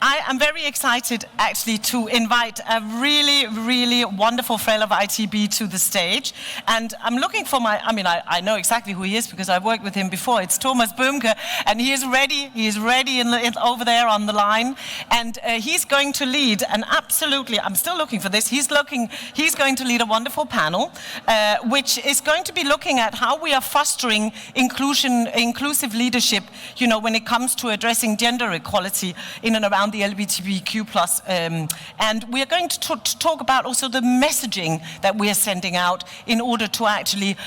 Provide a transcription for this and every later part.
I am very excited actually to invite a really, really wonderful friend of ITB to the stage. And I'm looking for I know exactly who he is because I've worked with him before. It's Thomas Bömkes, and he is ready. He is ready over there on the line. And he's going to lead I'm still looking for this. He's going to lead a wonderful panel, which is going to be looking at how we are fostering inclusive leadership, when it comes to addressing gender equality in and around the LGBTQ plus. And we are going to talk about also the messaging that we are sending out in order to actually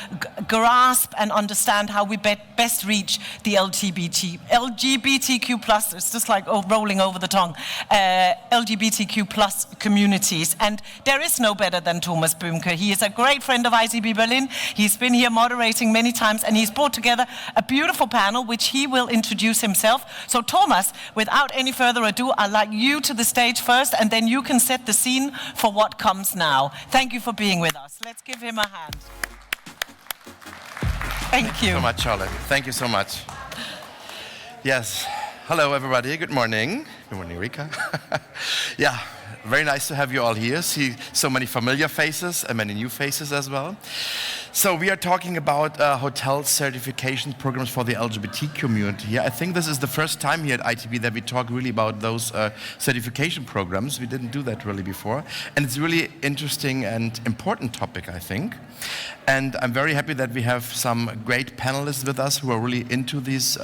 grasp and understand how we best reach the LGBTQ plus, it's just like rolling over the tongue, LGBTQ plus communities. And there is no better than Thomas Bömkes. He is a great friend of ITB Berlin. He's been here moderating many times, and he's brought together a beautiful panel, which he will introduce himself. So Thomas, without any further ado, I'd like you to the stage first, and then you can set the scene for what comes now. Thank you for being with us. Let's give him a hand. Thank you so much, Charlotte. Thank you so much. Yes. Hello, everybody. Good morning. Good morning, Rika. Yeah. Very nice to have you all here. See so many familiar faces and many new faces as well. So we are talking about hotel certification programs for the LGBT community. I think this is the first time here at ITB that we talk really about those certification programs. We didn't do that really before. And it's a really interesting and important topic, I think. And I'm very happy that we have some great panelists with us who are really into these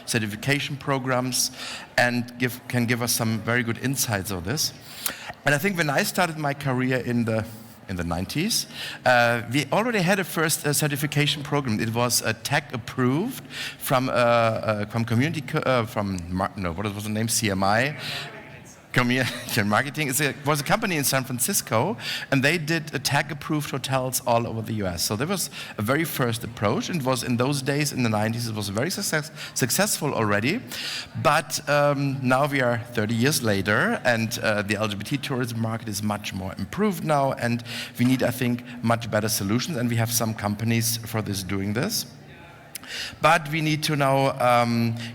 certification programs and can give us some very good insights on this. And I think when I started my career in the 90s, we already had a first certification program. It was tech approved from community what was the name? CMI. Community marketing. It was a company in San Francisco, and they did tag-approved hotels all over the US. So there was a very first approach, and it was in those days, in the 90s, it was very successful already. But now we are 30 years later, and the LGBT tourism market is much more improved now, and we need, I think, much better solutions, and we have some companies for this doing this. But we need to know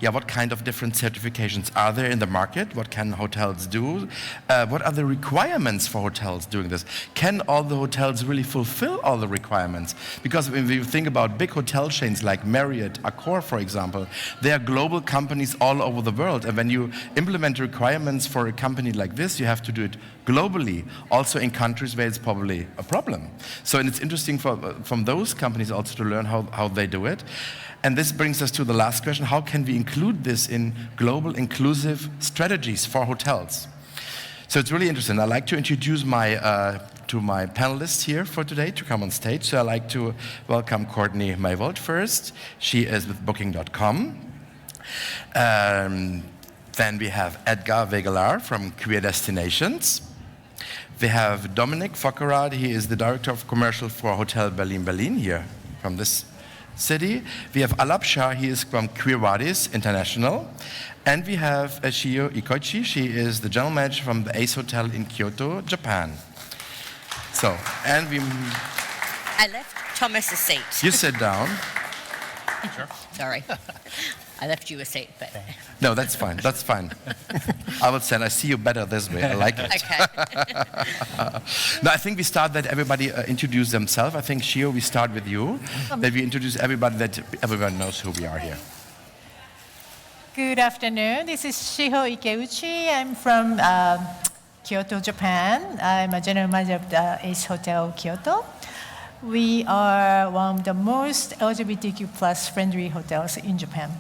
what kind of different certifications are there in the market? What can hotels do? What are the requirements for hotels doing this? Can all the hotels really fulfill all the requirements? Because when we think about big hotel chains like Marriott, Accor, for example, they are global companies all over the world. And when you implement requirements for a company like this, you have to do it globally, also in countries where it's probably a problem. So and it's interesting from those companies also to learn how they do it. And this brings us to the last question: how can we include this in global inclusive strategies for hotels? So it's really interesting. I'd like to introduce my panelists here for today to come on stage. So I'd like to welcome Courtney Maywald first. She is with Booking.com. Then we have Edgar Wegelar from Queer Destinations. We have Dominic Fockerad. He is the Director of Commercial for Hotel Berlin here from this city. We have Aalap Shah. He is from Queervadis International. And we have Shio Ikoichi. She is the General Manager from the Ace Hotel in Kyoto, Japan. So, and I left Thomas a seat. You sit down. Sure. Sorry. I left you a seat, but... No, that's fine. That's fine. I will say, I see you better this way. I like it. Okay. No, I think we start that everybody introduce themselves. I think, Shio, we start with you. That we introduce everybody, that everyone knows who we are here. Good afternoon. This is Shiho Ikeuchi. I'm from Kyoto, Japan. I'm a general manager of the Ace Hotel Kyoto. We are one of the most LGBTQ plus friendly hotels in Japan.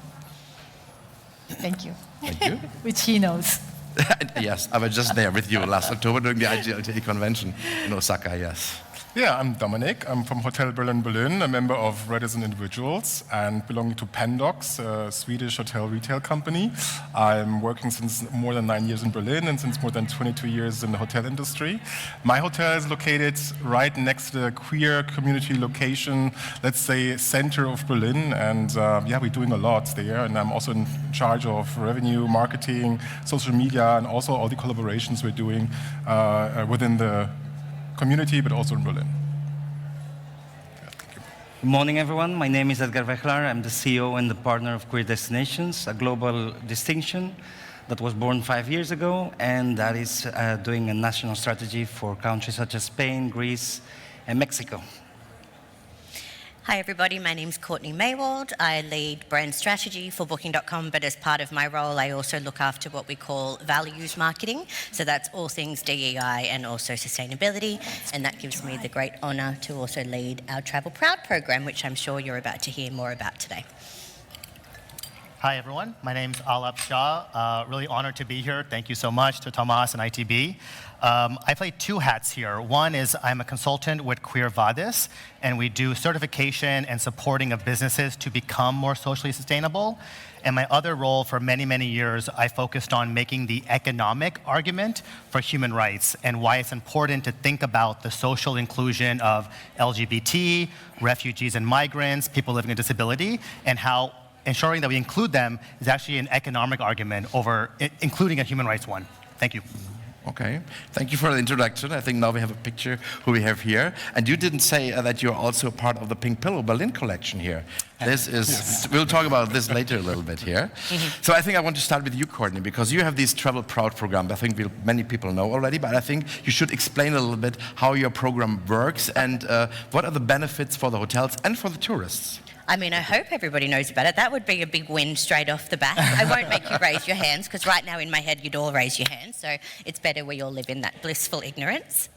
Thank you. Thank you. Which he knows. Yes, I was just there with you last October during the IGLTA convention in Osaka, yes. Yeah, I'm Dominic. I'm from Hotel Berlin, a member of Reticent Individuals and belonging to Pandox, a Swedish hotel retail company. I'm working since more than 9 years in Berlin and since more than 22 years in the hotel industry. My hotel is located right next to the queer community location, let's say, center of Berlin. And we're doing a lot there. And I'm also in charge of revenue, marketing, social media, and also all the collaborations we're doing within the community, but also in Berlin. Yeah, thank you. Good morning, everyone. My name is Edgar Wegelar. I'm the CEO and the partner of Queer Destinations, a global distinction that was born 5 years ago, and that is doing a national strategy for countries such as Spain, Greece, and Mexico. Hi everybody, my name's Courtney Maywald. I lead brand strategy for Booking.com, but as part of my role, I also look after what we call values marketing. So that's all things DEI and also sustainability. And that gives me the great honor to also lead our Travel Proud program, which I'm sure you're about to hear more about today. Hi everyone, my name's Aalap, Shah. Really honored to be here. Thank you so much to Tomas and ITB. I play two hats here. One is I'm a consultant with Queervadis, and we do certification and supporting of businesses to become more socially sustainable. And my other role for many, many years, I focused on making the economic argument for human rights and why it's important to think about the social inclusion of LGBT, refugees and migrants, people living with disability, and how ensuring that we include them is actually an economic argument over including a human rights one. Thank you. Okay, thank you for the introduction. I think now we have a picture who we have here. And you didn't say that you're also a part of the Pink Pillow Berlin collection here. This is, we'll talk about this later a little bit here. So I think I want to start with you, Courtney, because you have this Travel Proud program. I think many people know already, but I think you should explain a little bit how your program works and what are the benefits for the hotels and for the tourists. I mean, I hope everybody knows about it. That would be a big win straight off the bat. I won't make you raise your hands, because right now in my head you'd all raise your hands, so it's better we all live in that blissful ignorance.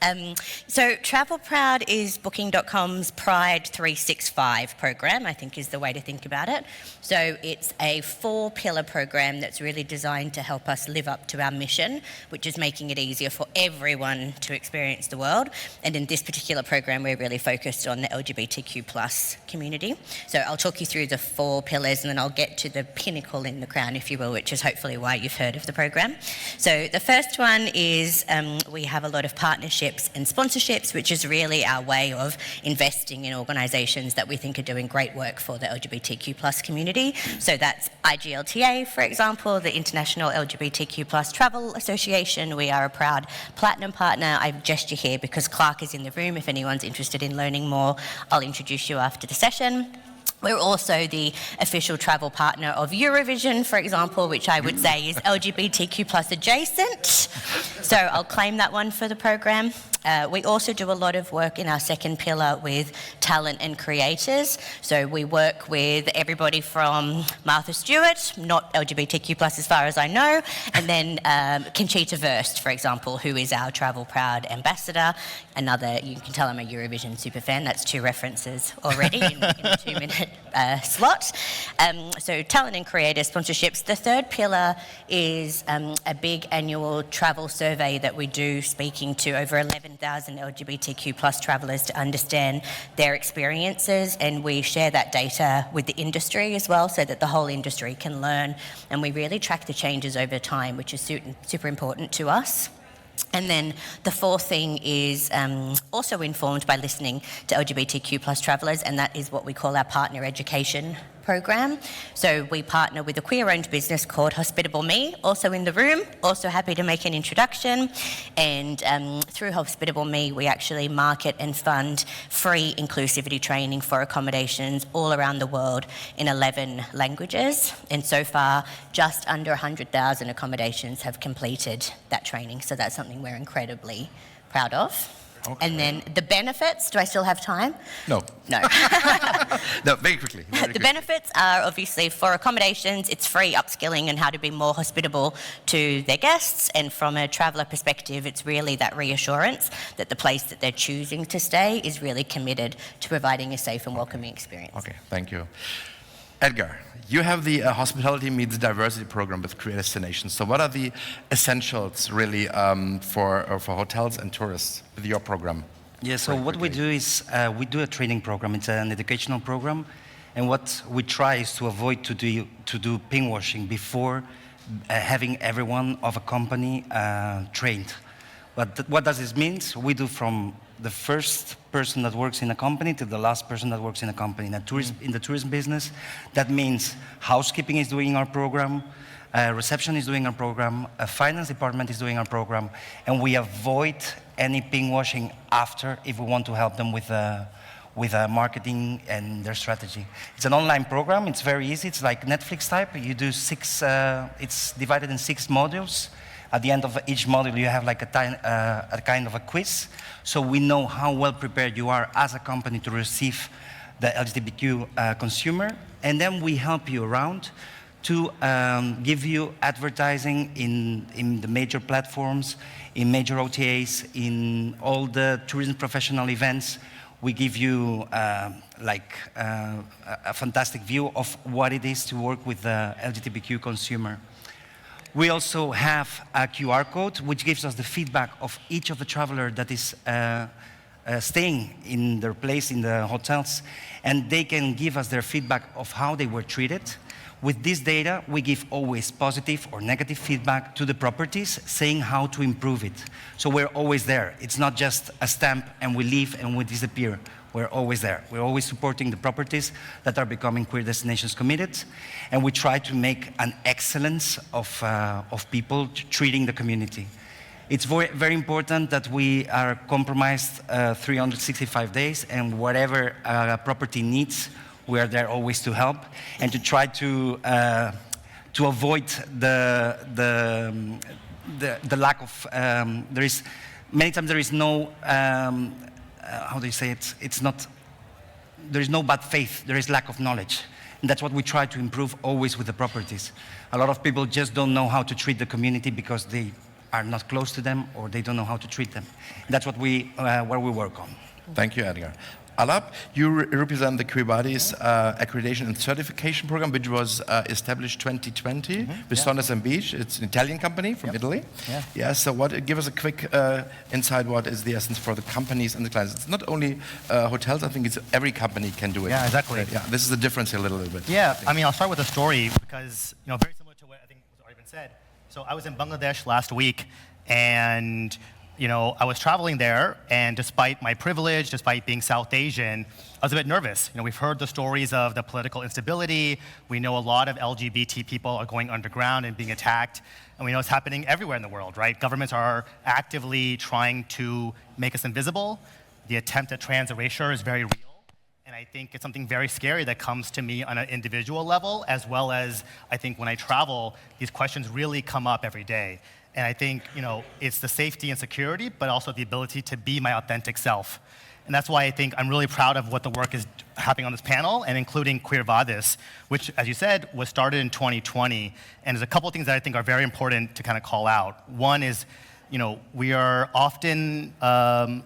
So Travel Proud is Booking.com's Pride 365 program, I think is the way to think about it. So it's a 4-pillar program that's really designed to help us live up to our mission, which is making it easier for everyone to experience the world. And in this particular program, we're really focused on the LGBTQ plus community. So I'll talk you through the 4 pillars and then I'll get to the pinnacle in the crown, if you will, which is hopefully why you've heard of the program. So the first one is we have a lot of partnerships and sponsorships, which is really our way of investing in organisations that we think are doing great work for the LGBTQ plus community. So that's IGLTA, for example, the International LGBTQ plus Travel Association. We are a proud platinum partner. I've gesture here because Clark is in the room. If anyone's interested in learning more, I'll introduce you after the session. We're also the official travel partner of Eurovision, for example, which I would say is LGBTQ plus adjacent. So I'll claim that one for the program. We also do a lot of work in our second pillar with talent and creators. So we work with everybody from Martha Stewart, not LGBTQ plus as far as I know, and then Conchita Wurst, for example, who is our Travel Proud ambassador. Another, you can tell I'm a Eurovision superfan, that's 2 references already in a 2-minute slot. So talent and creator sponsorships. The third pillar is a big annual travel survey that we do, speaking to over 11,000 LGBTQ plus travellers to understand their experiences, and we share that data with the industry as well so that the whole industry can learn, and we really track the changes over time, which is super important to us. And then the 4th thing is also informed by listening to LGBTQ plus travellers, and that is what we call our partner education program. So we partner with a queer-owned business called Hospitable Me, also in the room, also happy to make an introduction. And through Hospitable Me, we actually market and fund free inclusivity training for accommodations all around the world in 11 languages. And so far, just under 100,000 accommodations have completed that training. So that's something we're incredibly proud of. Okay. And then the benefits, do I still have time? No. No. No, very quickly. The benefits are obviously for accommodations, it's free upskilling and how to be more hospitable to their guests. And from a traveller perspective, it's really that reassurance that the place that they're choosing to stay is really committed to providing a safe and welcoming experience. Okay, thank you. Edgar, you have the Hospitality Meets Diversity program with Queer Destinations. So what are the essentials really for hotels and tourists with your program? Yeah, so what we do is we do a training program. It's an educational program. And what we try is to avoid to do pinkwashing before having everyone of a company trained. But what does this mean? We do from the first person that works in a company to the last person that works in a company. In the tourism business, that means housekeeping is doing our program, reception is doing our program, a finance department is doing our program, and we avoid any pinkwashing after if we want to help them with with marketing and their strategy. It's an online program. It's very easy. It's like Netflix type. You do it's divided in 6 modules. At the end of each module, you have like a kind of a quiz. So we know how well prepared you are as a company to receive the LGBTQ consumer. And then we help you around to give you advertising in the major platforms, in major OTAs, in all the tourism professional events. We give you a fantastic view of what it is to work with the LGBTQ consumer. We also have a QR code, which gives us the feedback of each of the traveler that is staying in their place in the hotels, and they can give us their feedback of how they were treated. With this data, we give always positive or negative feedback to the properties, saying how to improve it. So we're always there. It's not just a stamp and we leave and we disappear. We're always there. We're always supporting the properties that are becoming queer destinations committed, and we try to make an excellence of people treating the community. It's very important that we are compromised 365 days, and whatever a property needs, we are there always to help and to try to avoid the lack of. Many times there is no. How do you say it? There is no bad faith. There is lack of knowledge, and that's what we try to improve always with the properties. A lot of people just don't know how to treat the community because they are not close to them or they don't know how to treat them. That's what where we work on. Thank you, Edgar. Aalap, you represent the Queervadis accreditation and certification program, which was established 2020 with Sonnes and Beach. It's an Italian company from Italy. Yeah. So give us a quick insight. What is the essence for the companies and the clients? It's not only hotels. I think it's every company can do it. Yeah, exactly. Yeah, this is the difference here a little bit. Yeah, I mean, I'll start with a story because very similar to what I think was already been said. So I was in Bangladesh last week, and I was traveling there, and despite my privilege, despite being South Asian, I was a bit nervous. We've heard the stories of the political instability. We know a lot of LGBT people are going underground and being attacked, and we know it's happening everywhere in the world, right? Governments are actively trying to make us invisible. The attempt at trans erasure is very real, and I think it's something very scary that comes to me on an individual level, as well as I think when I travel, these questions really come up every day. And I think, it's the safety and security, but also the ability to be my authentic self. And that's why I think I'm really proud of what the work is happening on this panel, and including Queervadis, which, as you said, was started in 2020. And there's a couple of things that I think are very important to kind of call out. One is, we are often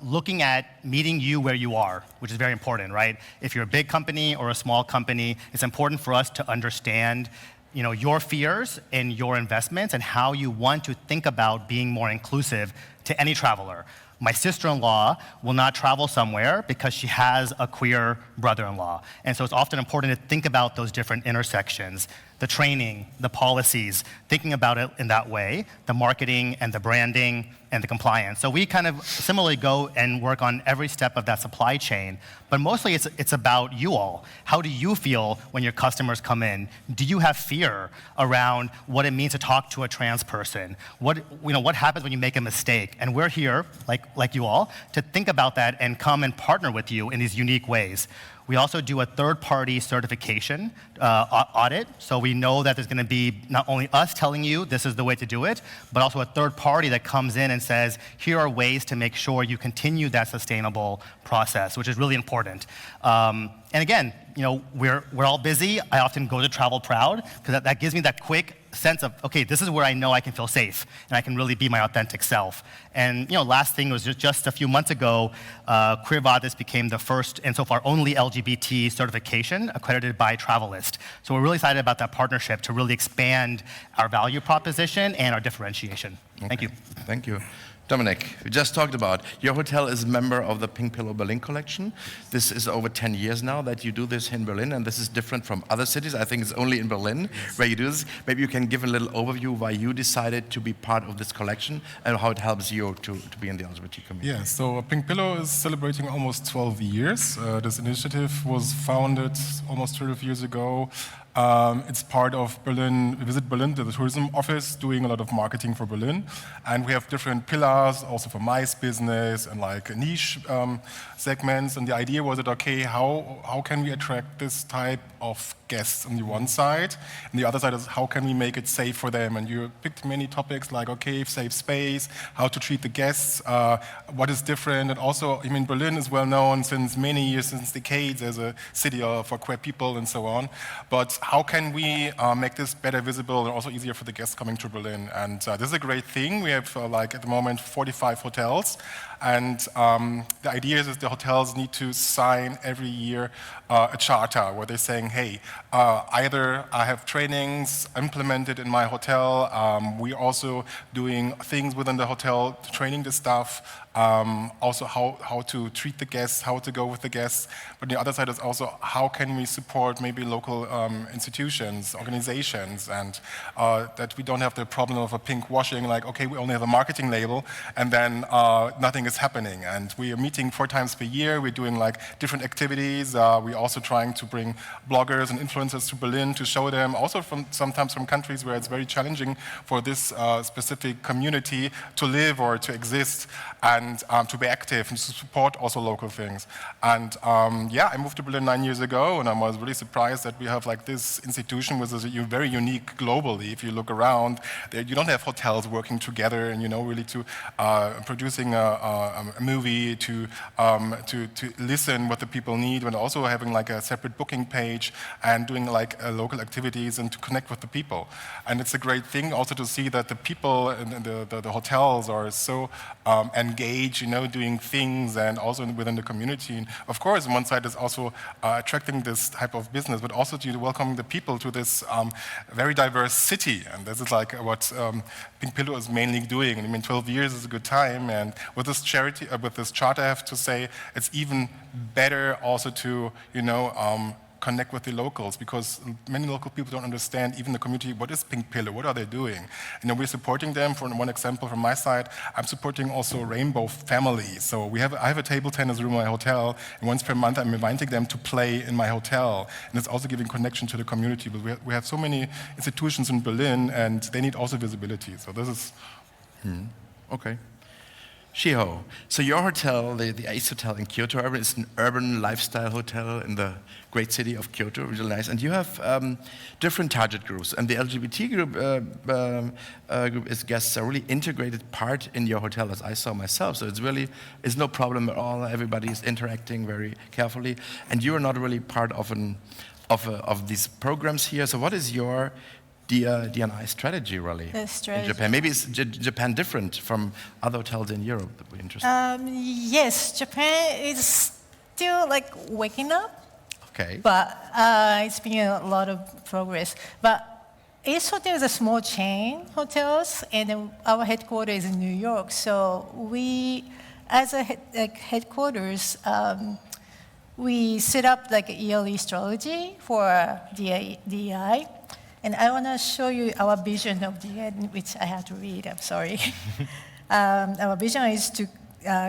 looking at meeting you where you are, which is very important, right? If you're a big company or a small company, it's important for us to understand your fears and your investments and how you want to think about being more inclusive to any traveler. My sister-in-law will not travel somewhere because she has a queer brother-in-law. And so it's often important to think about those different intersections, the training, the policies, thinking about it in that way, the marketing and the branding and the compliance. So we kind of similarly go and work on every step of that supply chain, but mostly it's about you all. How do you feel when your customers come in? Do you have fear around what it means to talk to a trans person? What happens when you make a mistake? And we're here, like you all, to think about that and come and partner with you in these unique ways. We also do a third-party certification audit, so we know that there's going to be not only us telling you this is the way to do it, but also a third party that comes in and says, here are ways to make sure you continue that sustainable process, which is really important. And again, we're all busy. I often go to Travel Proud because that gives me that quick sense of, okay, this is where I know I can feel safe and I can really be my authentic self. And last thing was just a few months ago, Queervadis became the first and so far only LGBT certification accredited by Panelist. So we're really excited about that partnership to really expand our value proposition and our differentiation. Okay. Thank you. Thank you. Dominic, we just talked about your hotel is a member of the Pink Pillow Berlin collection. This is over 10 years now that you do this in Berlin, and this is different from other cities. I think it's only in Berlin where you do this. Maybe you can give a little overview why you decided to be part of this collection and how it helps you to be in the LGBT community. Yeah, so Pink Pillow is celebrating almost 12 years. This initiative was founded almost 12 years ago It's part of Berlin, Visit Berlin, the tourism office, doing a lot of marketing for Berlin. And we have different pillars, also for MICE business and like niche segments. And the idea was that, okay, how can we attract this type of guests on the one side? And the other side is how can we make it safe for them? And you picked many topics like, okay, safe space, how to treat the guests, what is different. And also, I mean, Berlin is well known since many years, since decades, as a city for queer people and so on. But how can we make this better visible and also easier for the guests coming to Berlin? And this is a great thing. We have, like, at the moment, 45 hotels. And the idea is that the hotels need to sign every year a charter where they're saying, hey, either I have trainings implemented in my hotel, we're also doing things within the hotel, training the staff, also how to treat the guests, how to go with the guests. But the other side is also how can we support maybe local institutions, organizations, and that we don't have the problem of a pink washing, like, okay, we only have a marketing label, and then nothing is happening. And we are meeting 4 times per year. We're doing like different activities. We're also trying to bring bloggers and influencers to Berlin to show them, also sometimes from countries where it's very challenging for this specific community to live or to exist, and to be active and to support also local things. And yeah, I moved to Berlin 9 years ago, and I was really surprised that we have like this institution which is very unique globally. If you look around, you don't have hotels working together and, you know, really to producing a movie, to listen what the people need, and also having like a separate booking page and doing like local activities and to connect with the people. And it's a great thing also to see that the people in the hotels are so engaged, you know, doing things, and also within the community. And of course, on one side is also attracting this type of business, but also to welcome the people to this very diverse city. And this is like what Pink Pillow is mainly doing. I mean, 12 years is a good time, and with this charity, with this charter, I have to say it's even better also to, you know, connect with the locals, because many local people don't understand, even the community, what is Pink Pillow, what are they doing? And then we're supporting them. For one example from my side, I'm supporting also rainbow families. So I have a table tennis room in my hotel, and once per month I'm inviting them to play in my hotel. And it's also giving connection to the community. But we have so many institutions in Berlin, and they need also visibility. So this is... Okay. Shiho, so your hotel, the Ace Hotel in Kyoto Urban, is an urban lifestyle hotel in the great city of Kyoto, really nice. And you have different target groups, and the LGBT group is guests are really integrated part in your hotel, as I saw myself. So it's no problem at all. Everybody is interacting very carefully, and you are not really part of these programs here. So what is your D&I strategy, really, in Japan? Maybe is Japan different from other hotels in Europe? That would be interesting. Yes, Japan is still like waking up. Okay. But it's been a lot of progress. But Ace Hotel is a small chain hotels, and then our headquarters is in New York. So we, as a headquarters, we set up like a yearly strategy for DEI. And I want to show you our vision of DEI, which I have to read, I'm sorry. Our vision is to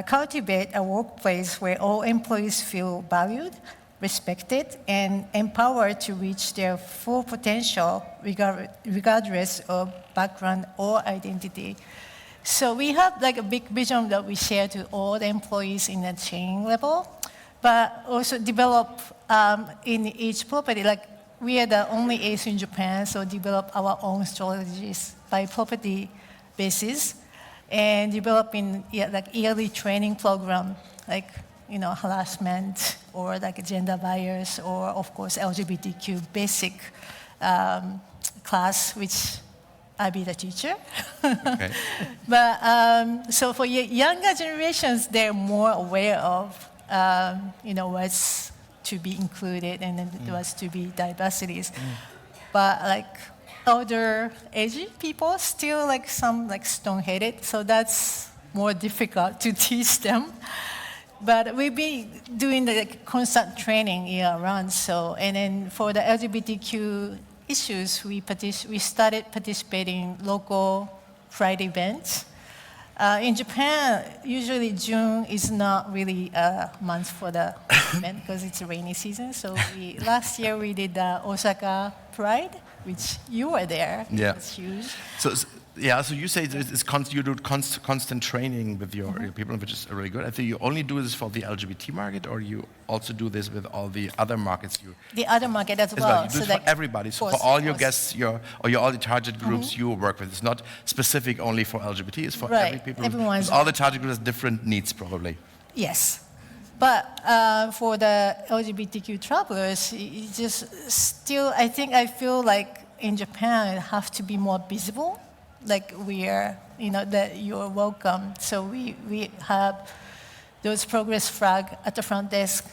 cultivate a workplace where all employees feel valued, respected, and empowered to reach their full potential regardless of background or identity. So we have like a big vision that we share to all the employees in the chain level, but also develop in each property. Like, we are the only Ace in Japan, so develop our own strategies by property basis, and developing like yearly training program, like, you know, harassment or like gender bias, or of course LGBTQ basic class, which I be the teacher. Okay. But so for younger generations, they're more aware of, you know, what's to be included, and then there was to be diversities. But like older age people still like some like stone-headed, so that's more difficult to teach them. But we've been doing the like, constant training year-round. So, and then for the LGBTQ issues, we started participating in local Pride events. In Japan, usually June is not really a month for the event because it's a rainy season. So last year we did the Osaka Pride, which you were there. Yeah. It was huge. So you say you do constant training with your people, which is really good. I think you only do this for the LGBT market, or you also do this with all the other markets? The other market as well. You do it for everybody. So for all your guests, all the target groups you work with. It's not specific only for LGBT. It's for every people. Everyone's all the target groups have different needs, probably. Yes. But for the LGBTQ travelers, it just still, I feel like in Japan, it have to be more visible. Like that you're welcome. So we have those progress flag at the front desk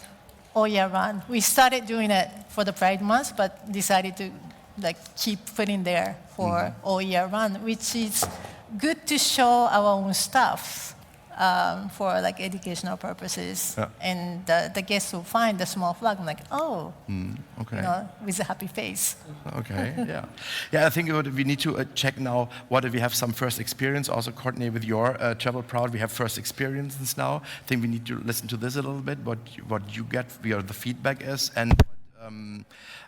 all year round. We started doing it for the Pride Month, but decided to keep putting there for all year round, which is good to show our own stuff for educational purposes. Yeah. And the guests will find the small flag and okay. With a happy face. Okay, yeah. Yeah, I think we need to check now what if we have some first experience. Also, Courtney, with your Travel Proud, we have first experiences now. I think we need to listen to this a little bit, what you get, the feedback is, and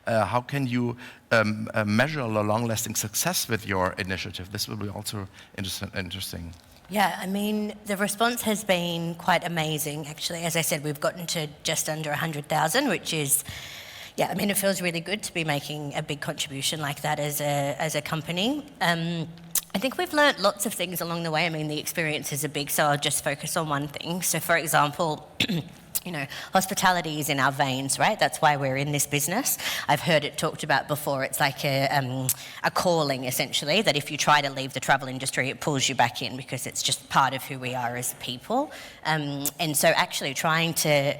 how can you measure a long-lasting success with your initiative? This will be also interesting. Yeah, I mean, the response has been quite amazing, actually. As I said, we've gotten to just under 100,000, which is, yeah, I mean, it feels really good to be making a big contribution like that as a company. I think we've learnt lots of things along the way. I mean, the experiences are big, so I'll just focus on one thing. So, for example, hospitality is in our veins, right? That's why we're in this business. I've heard it talked about before. It's like a calling, essentially, that if you try to leave the travel industry, it pulls you back in because it's just part of who we are as people. And so actually trying to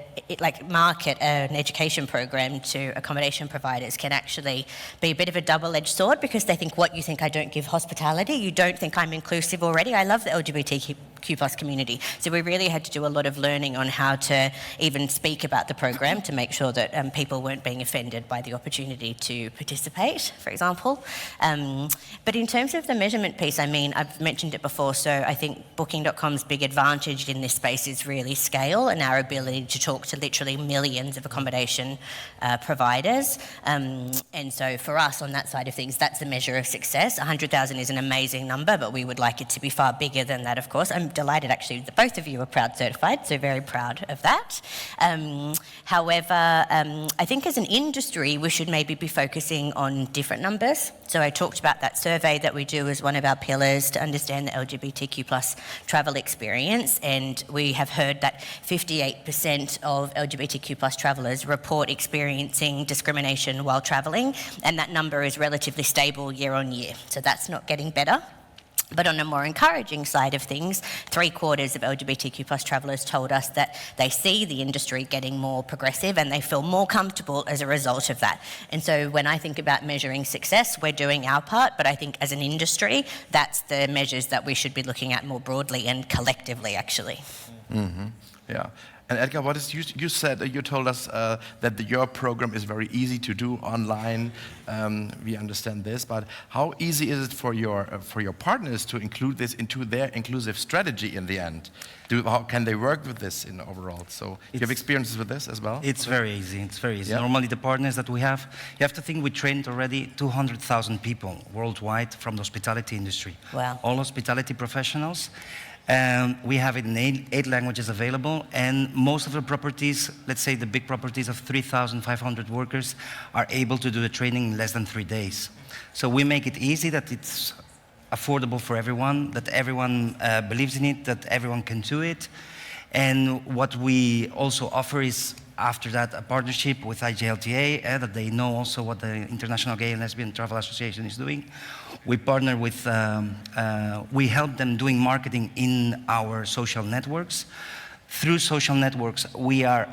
market an education program to accommodation providers can actually be a bit of a double-edged sword because they think, what, you think I don't give hospitality? You don't think I'm inclusive already? I love the LGBTQ plus community. So we really had to do a lot of learning on how to even speak about the program to make sure that people weren't being offended by the opportunity to participate, for example. But in terms of the measurement piece, I mean, I've mentioned it before, so I think Booking.com's big advantage in this space is really scale and our ability to talk to literally millions of accommodation providers. And so for us on that side of things, that's the measure of success. 100,000 is an amazing number, but we would like it to be far bigger than that, of course. I'm delighted actually that both of you are Proud certified, so very proud of that. However, I think as an industry, we should maybe be focusing on different numbers. So I talked about that survey that we do as one of our pillars to understand the LGBTQ plus travel experience. And we have heard that 58% of LGBTQ plus travellers report experiencing discrimination while travelling. And that number is relatively stable year on year. So that's not getting better. But on a more encouraging side of things, 3/4 of LGBTQ plus travellers told us that they see the industry getting more progressive and they feel more comfortable as a result of that. And so when I think about measuring success, we're doing our part, but I think as an industry, that's the measures that we should be looking at more broadly and collectively, actually. Mm-hmm. Yeah. And Edgar, what is you said? You told us that your program is very easy to do online. We understand this, but how easy is it for your partners to include this into their inclusive strategy in the end? How can they work with this in overall? So you have experiences with this as well? It's very easy. It's very easy. Yeah. Normally, the partners that we have, you have to think we trained already 200,000 people worldwide from the hospitality industry. Wow. All hospitality professionals. We have it in 8 languages available, and most of the properties, let's say the big properties of 3,500 workers, are able to do the training in less than 3 days. So we make it easy, that it's affordable for everyone, that everyone believes in it, that everyone can do it. And what we also offer is, after that, a partnership with IGLTA, that they know also what the International Gay and Lesbian Travel Association is doing. We partner with, we help them doing marketing in our social networks. Through social networks, we are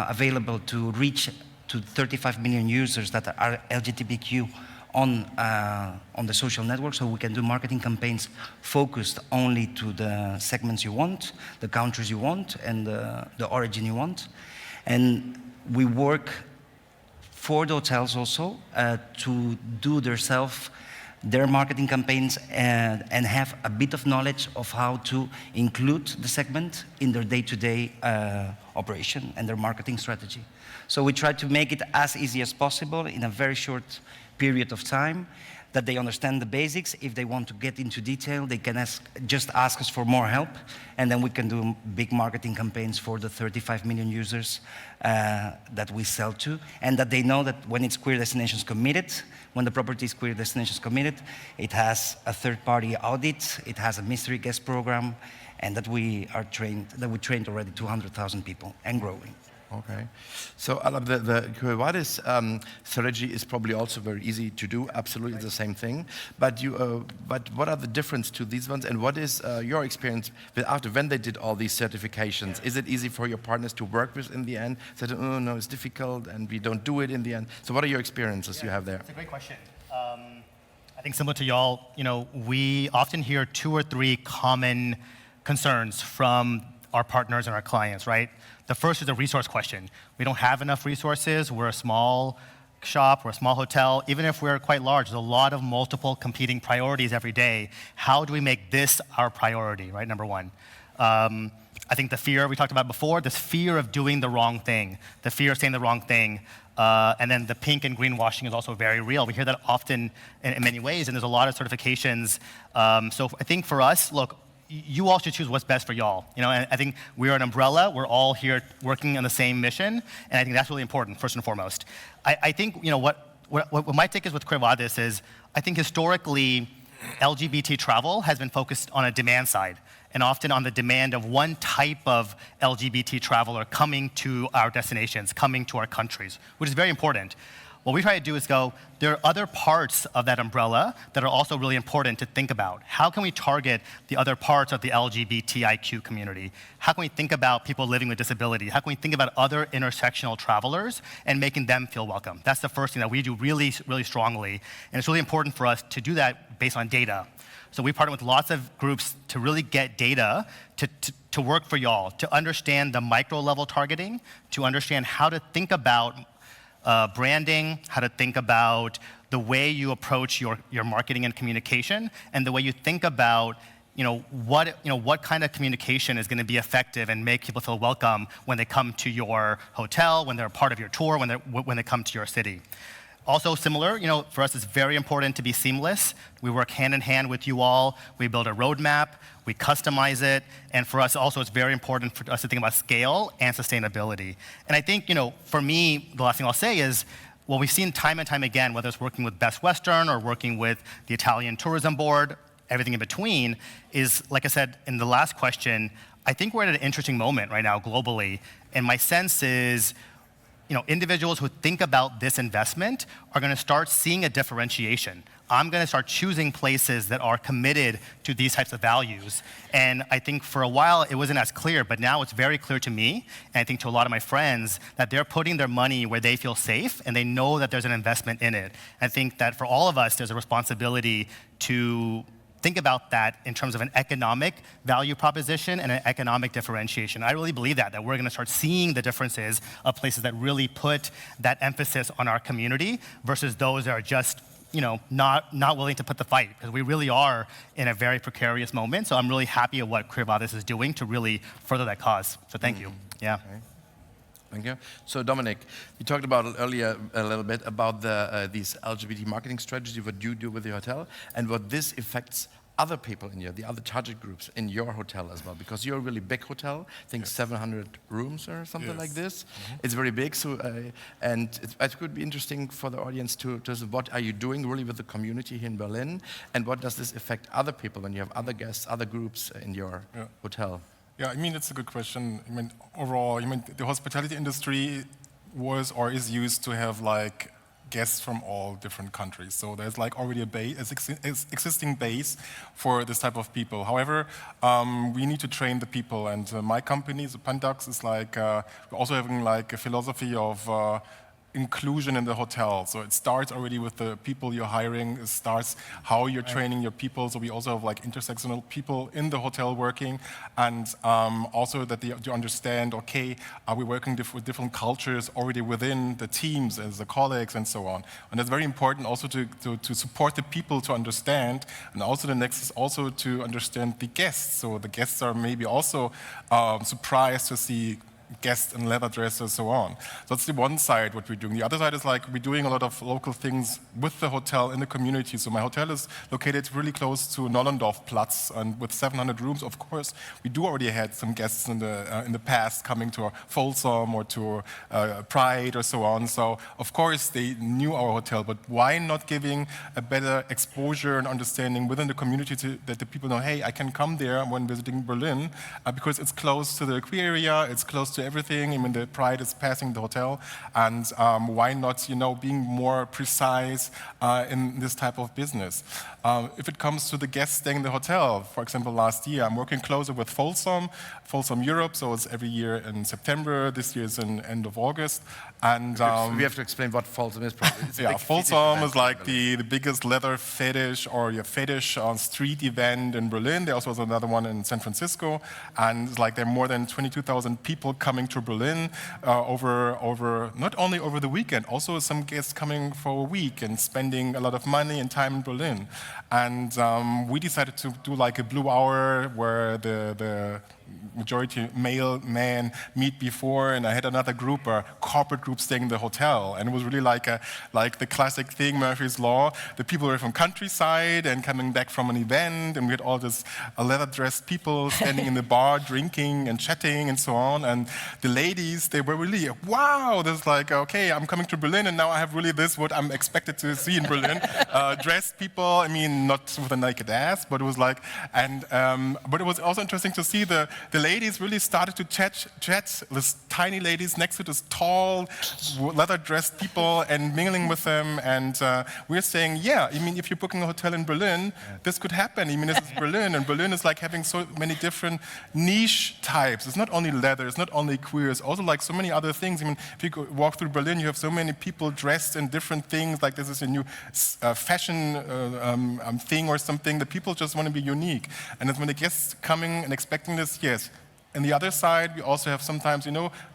available to reach to 35 million users that are LGBTQ on the social network, so we can do marketing campaigns focused only to the segments you want, the countries you want, and the origin you want. And we work for the hotels also to do themselves their marketing campaigns and have a bit of knowledge of how to include the segment in their day-to-day operation and their marketing strategy. So we try to make it as easy as possible in a very short period of time, that they understand the basics. If they want to get into detail, they can just ask us for more help, and then we can do big marketing campaigns for the 35 million users that we sell to, and that they know that when it's Queer Destinations Committed, when the property is Queer Destinations Committed, it has a third-party audit, it has a mystery guest program, and that we trained already 200,000 people and growing. Okay. So Aalap, the Queervadis strategy is probably also very easy to do, absolutely the same thing. But what are the difference to these ones, and what is your experience with after when they did all these certifications? Is it easy for your partners to work with in the end? Said, oh no, it's difficult and we don't do it in the end. So what are your experiences you have there? That's a great question. I think similar to y'all, we often hear 2 or 3 common concerns from our partners and our clients, right? The first is a resource question. We don't have enough resources. We're a small shop, we're a small hotel. Even if we're quite large, there's a lot of multiple competing priorities every day. How do we make this our priority, right? Number one. I think the fear we talked about before, this fear of doing the wrong thing, the fear of saying the wrong thing, and then the pink and greenwashing is also very real. We hear that often in many ways, and there's a lot of certifications. So I think for us, look, you all should choose what's best for y'all. And I think we're an umbrella. We're all here working on the same mission, and I think that's really important, first and foremost. I think what my take is with Queervadis is, I think historically, LGBT travel has been focused on a demand side, and often on the demand of one type of LGBT traveler coming to our destinations, coming to our countries, which is very important. What we try to do is go, there are other parts of that umbrella that are also really important to think about. How can we target the other parts of the LGBTIQ community? How can we think about people living with disability? How can we think about other intersectional travelers and making them feel welcome? That's the first thing that we do really, really strongly. And it's really important for us to do that based on data. So we partner with lots of groups to really get data to work for y'all, to understand the micro level targeting, to understand how to think about branding, how to think about the way you approach your marketing and communication, and the way you think about what kind of communication is going to be effective and make people feel welcome when they come to your hotel, when they're a part of your tour, when they come to your city. Also similar, for us it's very important to be seamless. We work hand in hand with you all. We build a roadmap, we customize it, and for us also it's very important for us to think about scale and sustainability. And I think, for me, the last thing I'll say is, what we've seen time and time again, whether it's working with Best Western or working with the Italian Tourism Board, everything in between, is, like I said in the last question, I think we're at an interesting moment right now globally, and my sense is, individuals who think about this investment are going to start seeing a differentiation. I'm going to start choosing places that are committed to these types of values. And I think for a while it wasn't as clear, but now it's very clear to me, and I think to a lot of my friends, that they're putting their money where they feel safe and they know that there's an investment in it. I think that for all of us, there's a responsibility to think about that in terms of an economic value proposition and an economic differentiation. I really believe that we're going to start seeing the differences of places that really put that emphasis on our community versus those that are just not willing to put the fight, because we really are in a very precarious moment. So I'm really happy at what Queervadis is doing to really further that cause. So thank you. Yeah. Okay. Thank you. So Dominic, you talked about earlier a little bit about these LGBT marketing strategy, what you do with your hotel, and what this affects other people in the other target groups in your hotel as well, because you're a really big hotel, I think 700 rooms or something like this. It's very big, so and it could be interesting for the audience to what are you doing really with the community here in Berlin, and what does this affect other people when you have other guests, other groups in your hotel? Yeah, it's a good question. Overall, the hospitality industry was or is used to have guests from all different countries. So there's already a existing base for this type of people. However, we need to train the people, and my company, the Panelist, is we're also having a philosophy of inclusion in the hotel. So it starts already with the people you're hiring. It starts how you're training your people. So we also have like intersectional people in the hotel working, and also that you understand, okay, are we working with different cultures already within the teams as the colleagues and so on. And that's very important also to support the people to understand, and also the next is also to understand the guests. So the guests are maybe also surprised to see guests in leather dresses and so on. So that's the one side what we're doing. The other side is like we're doing a lot of local things with the hotel in the community. So my hotel is located really close to Nollendorfplatz, and with 700 rooms, of course, we do already had some guests in the past coming to Folsom or to Pride or so on. So of course they knew our hotel, but why not giving a better exposure and understanding within the community that the people know, hey, I can come there when visiting Berlin because it's close to the queer area, it's close to everything. I mean, the Pride is passing the hotel, and why not, being more precise in this type of business? If it comes to the guests staying in the hotel, for example, last year, I'm working closer with Folsom Europe, so it's every year in September. This year is in end of August. And we have to explain what Folsom is. Probably. Yeah, Folsom is like the biggest leather fetish or fetish street event in Berlin. There also was another one in San Francisco, and it's like there are more than 22,000 people coming to Berlin over not only over the weekend, also some guests coming for a week and spending a lot of money and time in Berlin. And we decided to do like a blue hour where the majority male men meet before, and I had another group, a corporate group, staying in the hotel, and it was really like the classic thing, Murphy's Law. The people were from countryside and coming back from an event, and we had all this leather-dressed people standing in the bar, drinking and chatting and so on. And the ladies, they were really, wow, this is like, okay, I'm coming to Berlin, and now I have really this what I'm expected to see in Berlin. Dressed people, I mean, not with a naked ass, but it was like, and but it was also interesting to see the ladies really started to chat, this tiny ladies next to this tall, leather-dressed people and mingling with them. And we're saying, yeah, I mean, if you're booking a hotel in Berlin, this could happen. I mean, this is Berlin, and Berlin is like having so many different niche types. It's not only leather, it's not only queer, it's also like so many other things. I mean, if you walk through Berlin, you have so many people dressed in different things, like this is a new fashion thing or something. The people just want to be unique. And it's when the guests coming and expecting this, yes. And the other side, we also have sometimes,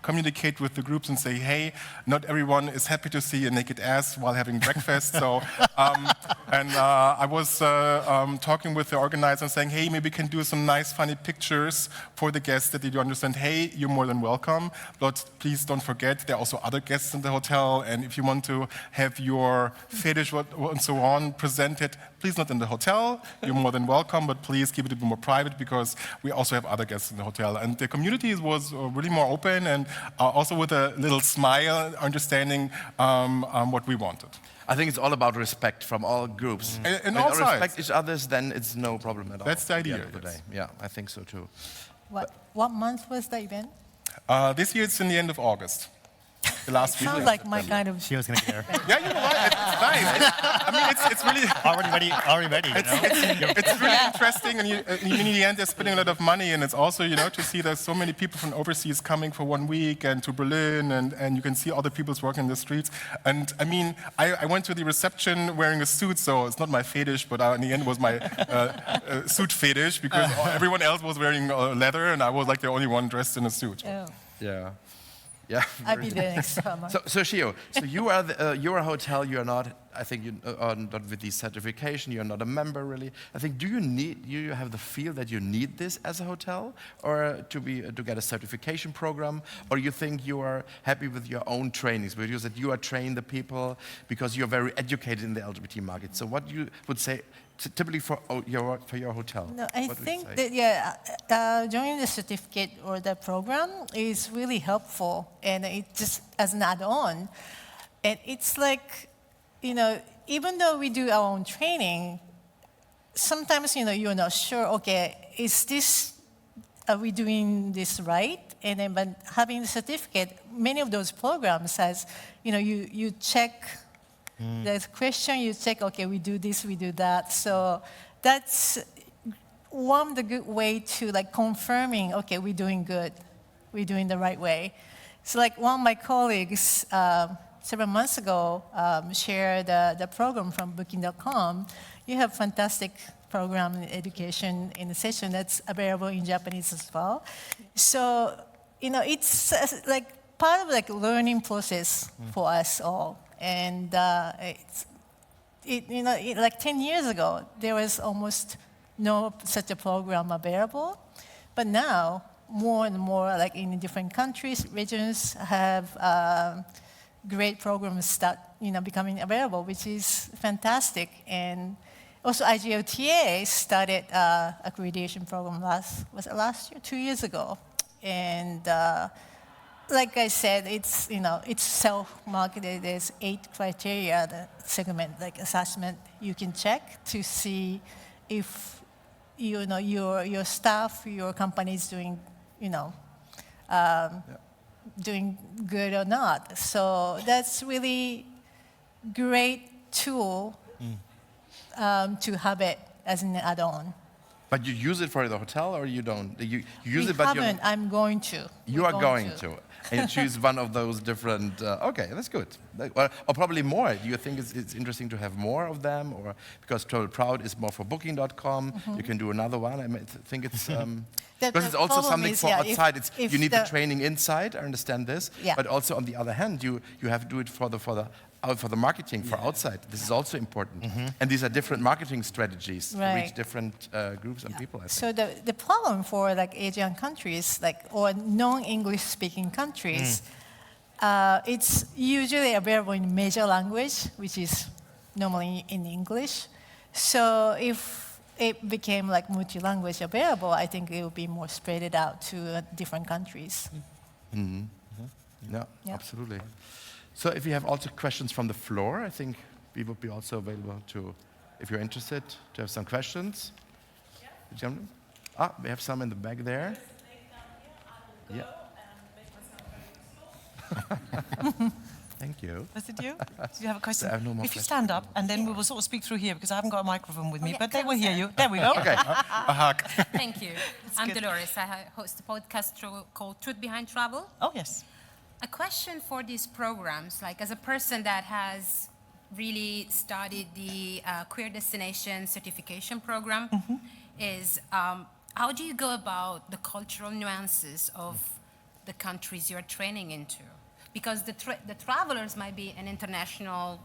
communicate with the groups and say, hey, not everyone is happy to see a naked ass while having breakfast. So, I was talking with the organizer and saying, hey, maybe we can do some nice, funny pictures for the guests that they do understand, hey, you're more than welcome, but please don't forget, there are also other guests in the hotel, and if you want to have your fetish and so on presented, please not in the hotel, you're more than welcome, but please keep it a bit more private because we also have other guests in the hotel. And the community was really more open and also with a little smile, understanding what we wanted. I think it's all about respect from all groups. And when all you sides. respect each other, then it's no problem at all. That's the idea. At the end of the day. Yeah, I think so too. What month was the event? This year it's in the end of August. The last week. Sounds like my kind of. She was going to get there. Yeah, you know what? It's nice. I mean, it's really Already ready. It's really interesting, and in the end, they're spending a lot of money, and it's also, to see there's so many people from overseas coming for 1 week and to Berlin, and you can see other people working in the streets. And I mean, I went to the reception wearing a suit, so it's not my fetish, but in the end, it was my suit fetish because everyone else was wearing leather, and I was like the only one dressed in a suit. Oh. Yeah. Yeah. I'll be there next summer. So Shio, you are you're a hotel. You are not. I think you are not with the certification. You're not a member really. I think. Do you have the feel that you need this as a hotel, or to get a certification program, or you think you are happy with your own trainings, because that you are training the people because you're very educated in the LGBT market. So what you would say typically for your hotel? No, I think that joining the certificate or the program is really helpful, and it just as an add-on. And it's like, even though we do our own training, sometimes you're not sure. Okay, are we doing this right? And then, but having the certificate, many of those programs has, you check. There's a question, you check, okay, we do this, we do that. So that's one the good way to confirming, okay, we're doing good, we're doing the right way. So one of my colleagues, several months ago shared the program from Booking.com. You have fantastic program in education in the session that's available in Japanese as well. So, it's like part of like learning process for us all. And like 10 years ago, there was almost no such a program available. But now, more and more, like in different countries, regions have great programs start, becoming available, which is fantastic. And also, IGOTA started accreditation program last year, 2 years ago, and like I said, it's it's self-marketed. There's 8 criteria, the segment like assessment you can check to see if your staff, your company is doing doing good or not. So that's really great tool to have it as an add-on. But you use it for the hotel, or you don't? You use We it, but haven't. I'm going to. You are going to. And you choose one of those different, okay, that's good. Or probably more. Do you think it's interesting to have more of them? Or because Travel Proud is more for Booking.com, you can do another one. I think it's, because it's also something for outside. You need the training inside, I understand this. Yeah. But also on the other hand, you have to do it for the marketing for outside. This is also important. And these are different marketing strategies to reach different groups and people, I think. So the problem for like Asian countries, or non-English speaking countries, it's usually available in major language, which is normally in English. So if it became like multi-language available, I think it would be more spread out to different countries. Yeah, absolutely. So if you have also questions from the floor, I think we would be also available to, if you're interested, to have some questions. Yeah. Gentlemen? We have some in the back there. Yeah. Thank you. Was it you? Do you have a question? I have no more if you stand up, and then we will sort of speak through here, because I haven't got a microphone with me, yeah, but they will hear you. There we go. Okay. A hug. Thank you. I'm Dolores. I host a podcast called Truth Behind Travel. Oh, yes. A question for these programs, like as a person that has really studied the Queer Destination Certification Program, is how do you go about the cultural nuances of the countries you're training into? Because the travelers might be an international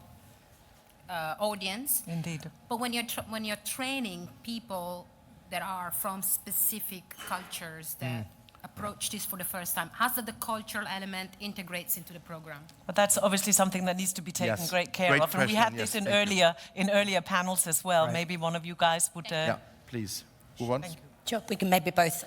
audience. Indeed. But when you're training people that are from specific cultures that approach this for the first time, how does the cultural element integrates into the program? But that's obviously something that needs to be taken great care Great of. And we had question. this Yes, in earlier panels as well. Right. Maybe one of you guys would. Yeah, please. Who wants? Sure, we can maybe both.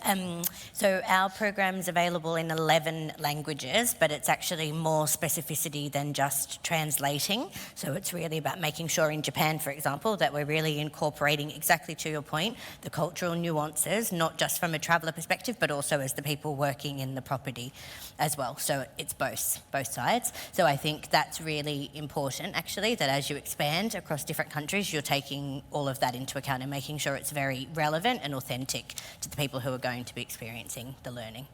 So our program's available in 11 languages, but it's actually more specificity than just translating. So it's really about making sure in Japan, for example, that we're really incorporating, exactly to your point, the cultural nuances, not just from a traveller perspective, but also as the people working in the property as well. So it's both sides. So I think that's really important, actually, that as you expand across different countries, you're taking all of that into account and making sure it's very relevant and authentic to the people who are going to be experiencing the learning.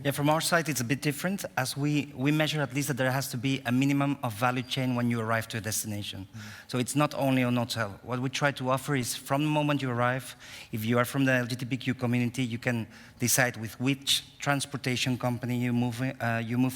Yeah, from our side, it's a bit different, as we measure at least that there has to be a minimum of value chain when you arrive to a destination. So it's not only an hotel. What we try to offer is from the moment you arrive, if you are from the LGBTQ community, you can decide with which transportation company you move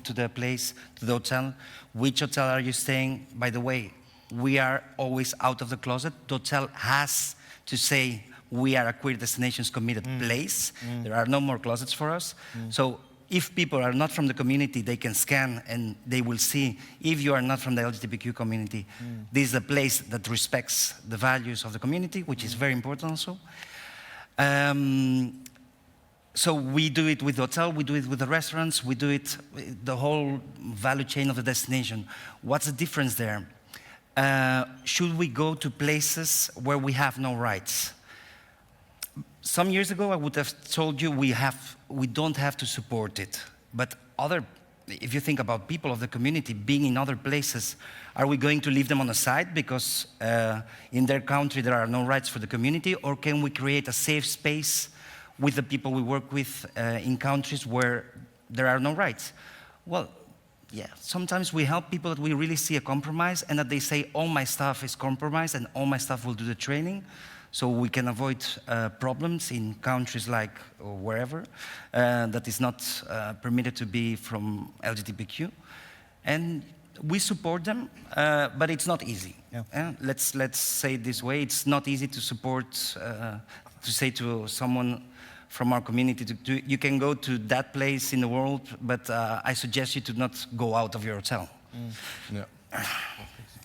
to the place, to the hotel, which hotel are you staying. By the way, we are always out of the closet. The hotel has to say, we are a queer destinations committed place. There are no more closets for us. So if people are not from the community, they can scan and they will see, if you are not from the LGBTQ community, this is a place that respects the values of the community, which is very important also. So we do it with the hotel, we do it with the restaurants, we do it the whole value chain of the destination. What's the difference there? Should we go to places where we have no rights? Some years ago, I would have told you we don't have to support it. But if you think about people of the community being in other places, are we going to leave them on the side because in their country there are no rights for the community? Or can we create a safe space with the people we work with in countries where there are no rights? Well, yeah, sometimes we help people that we really see a compromise and that they say, all my staff is compromised and all my staff will do the training. So we can avoid problems in countries like, or wherever, that is not permitted to be from LGBTQ. And we support them, but it's not easy. Yeah. Let's say it this way, it's not easy to support, to say to someone from our community, you can go to that place in the world, but I suggest you to not go out of your hotel. Yeah.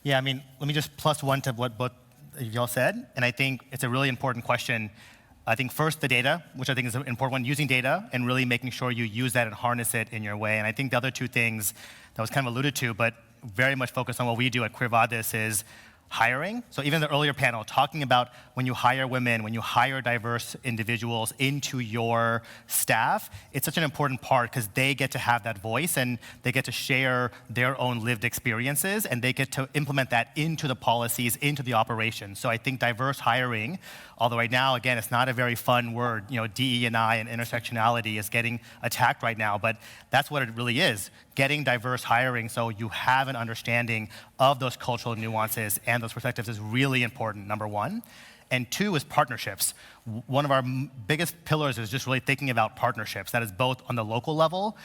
Yeah, I mean, let me just plus one to what both y'all said, and I think it's a really important question. I think first the data, which I think is an important one, using data and really making sure you use that and harness it in your way. And I think the other two things that was kind of alluded to, but very much focused on what we do at Queervadis is hiring. So even the earlier panel, talking about when you hire women, when you hire diverse individuals into your staff, it's such an important part because they get to have that voice and they get to share their own lived experiences and they get to implement that into the policies, into the operations. So I think diverse hiring, although right now, again, it's not a very fun word, you know, DE&I and intersectionality is getting attacked right now, but that's what it really is, getting diverse hiring so you have an understanding of those cultural nuances and those perspectives is really important, number one. And two is partnerships. One of our biggest pillars is just really thinking about partnerships. That is both on the local level.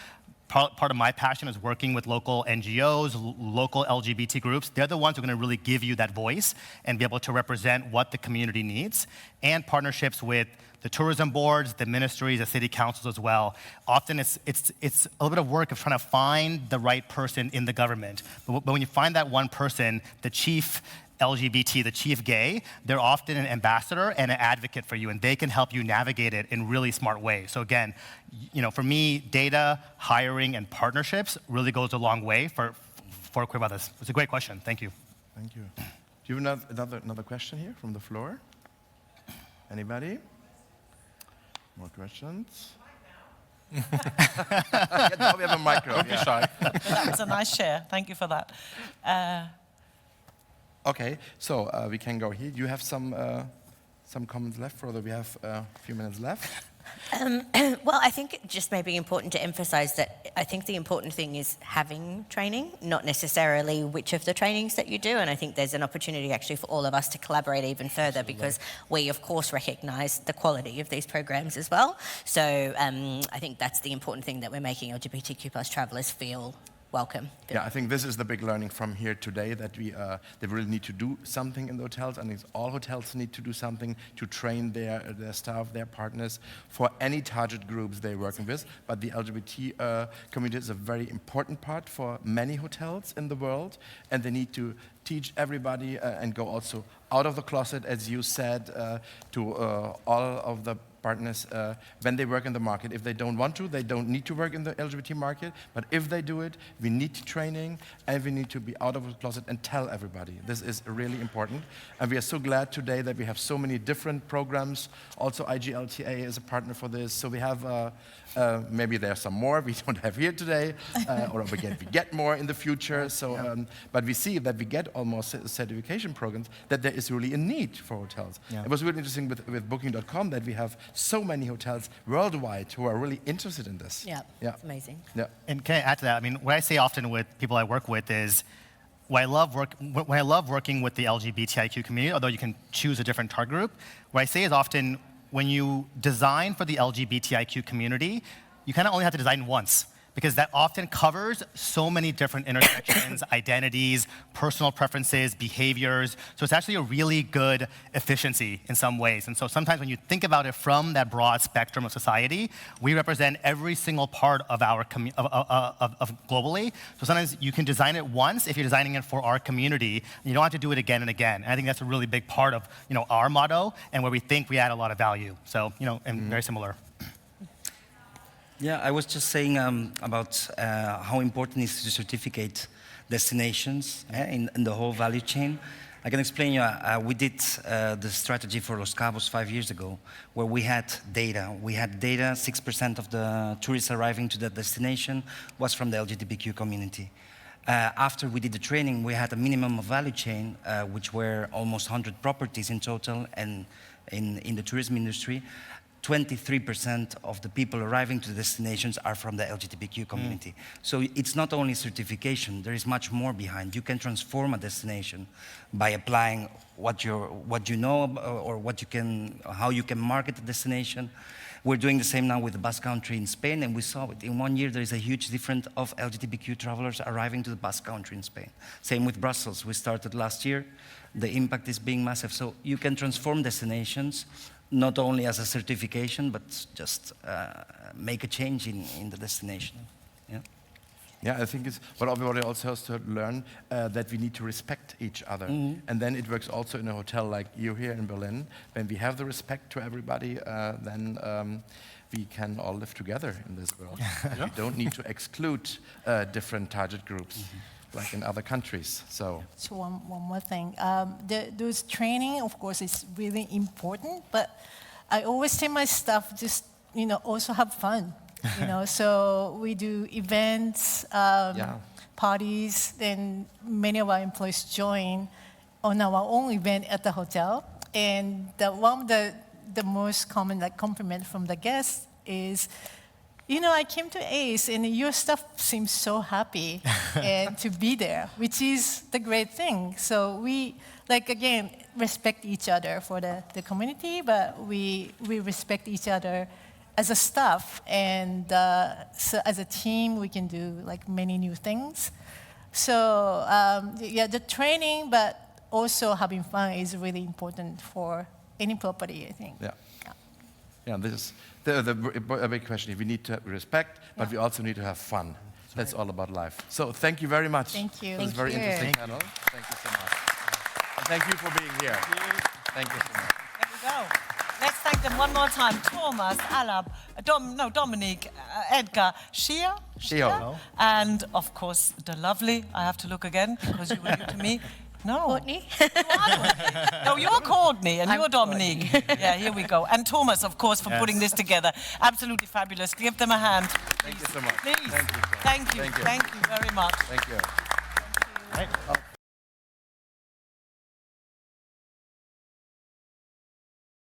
Part of my passion is working with local NGOs, local LGBT groups. They're the ones who are going to really give you that voice and be able to represent what the community needs. And partnerships with the tourism boards, the ministries, the city councils as well. Often it's a little bit of work of trying to find the right person in the government. But when you find that one person, the chief LGBT, the chief gay, they're often an ambassador and an advocate for you, and they can help you navigate it in really smart ways. So again, you know, for me, data, hiring, and partnerships really goes a long way for Queervadis. It's a great question. Thank you. Thank you. Do you have another question here from the floor? Anybody? More questions? Yeah, now we have a micro. Don't be shy. That was a nice share. Thank you for that. Okay, so we can go here. You have some comments left, Frodo? We have a few minutes left. Well, I think it just may be important to emphasize that I think the important thing is having training, not necessarily which of the trainings that you do. And I think there's an opportunity actually for all of us to collaborate even further because we, of course, recognize the quality of these programs as well. So I think that's the important thing that we're making LGBTQ plus travelers feel welcome. Yeah, I think this is the big learning from here today, that they really need to do something in the hotels. I think all hotels need to do something to train their staff, their partners, for any target groups they're working with. But the LGBT community is a very important part for many hotels in the world, and they need to teach everybody and go also out of the closet, as you said, to all of the partners when they work in the market. If they don't want to, they don't need to work in the LGBT market, but if they do it, we need training and we need to be out of the closet and tell everybody. This is really important, and we are so glad today that we have so many different programs. Also IGLTA is a partner for this, so we have maybe there are some more we don't have here today, or we get more in the future. So, but we see that we get almost certification programs, that there is really a need for hotels. It was really interesting with Booking.com that we have so many hotels worldwide who are really interested in this. Yeah, it's amazing. Yeah. And can I add to that? I mean, what I say often with people I work with is, when I love working with the LGBTIQ community, although you can choose a different target group, what I say is often, when you design for the LGBTIQ community, you kind of only have to design once, because that often covers so many different intersections, identities, personal preferences, behaviors. So it's actually a really good efficiency in some ways. And so sometimes when you think about it from that broad spectrum of society, we represent every single part of our globally. So sometimes you can design it once if you're designing it for our community, and you don't have to do it again and again. And I think that's a really big part of our motto and where we think we add a lot of value. So and very similar. Yeah, I was just saying about how important it is to certificate destinations in the whole value chain. I can explain you, we did the strategy for Los Cabos 5 years ago, where we had data. We had data, 6% of the tourists arriving to that destination was from the LGBTQ community. After we did the training, we had a minimum of value chain, which were almost 100 properties in total and in the tourism industry. 23% of the people arriving to the destinations are from the LGBTQ community. So it's not only certification, there is much more behind. You can transform a destination by applying what you know or how you can market the destination. We're doing the same now with the Basque Country in Spain, and we saw it. In 1 year, there is a huge difference of LGBTQ travelers arriving to the Basque Country in Spain. Same with Brussels. We started last year. The impact is being massive. So you can transform destinations, not only as a certification, but just make a change in the destination. Yeah. Yeah, I think it's what everybody also has to learn, that we need to respect each other. And then it works also in a hotel like you here in Berlin. When we have the respect to everybody, then we can all live together in this world. We don't need to exclude different target groups, like in other countries. So one more thing. Those training, of course, is really important, but I always tell my staff, just, also have fun. So we do events, parties, then many of our employees join on our own event at the hotel. And one of the most common compliment from the guests is, I came to ACE and your staff seems so happy and to be there, which is the great thing. So we, again, respect each other for the community, but we respect each other as a staff, and so as a team, we can do many new things. So the training, but also having fun is really important for any property, I think. Yeah, this is a big question. We need to respect, but we also need to have fun. That's all about life. So thank you very much. Thank you. It was a very interesting panel. Thank you so much. And thank you for being here. Thank you so much. There we go. Let's thank them one more time. Thomas, Aalap, Dominique, Edgar, Shah, and of course the lovely, I have to look again because you were new to me. No. Courtney? No, you're Courtney and you're Dominique. Yeah, here we go. And Thomas, of course, for putting this together. Absolutely fabulous. Give them a hand. Thank you so much. Please. Thank you. Thank you. Thank you very much. Thank you. Right.